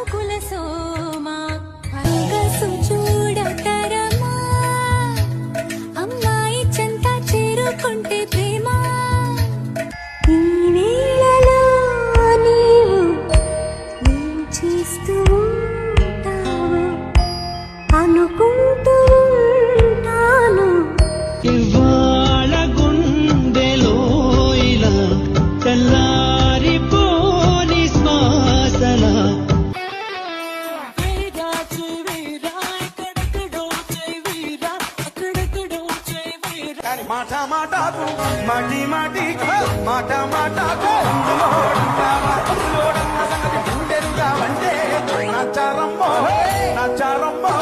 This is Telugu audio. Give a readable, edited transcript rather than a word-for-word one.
సోకుల సోమా అంగసు చూడతరమా అమ్మాయి చెంత చేరుకుంటే ప్రేమ ఈ వేళలో నీవు ఏం చేస్తూ ఉంటావు అనుకుంటూ ఉంటాను ఇవాళ గుండెలో ఇలా తెల్లారిపోని శ్వాసలా మాట మాటకు మాటి మాటికి మాట మాటకు సంగతి గుండెలుగా అంటే నచ్చారమ్మో నచ్చారమ్మో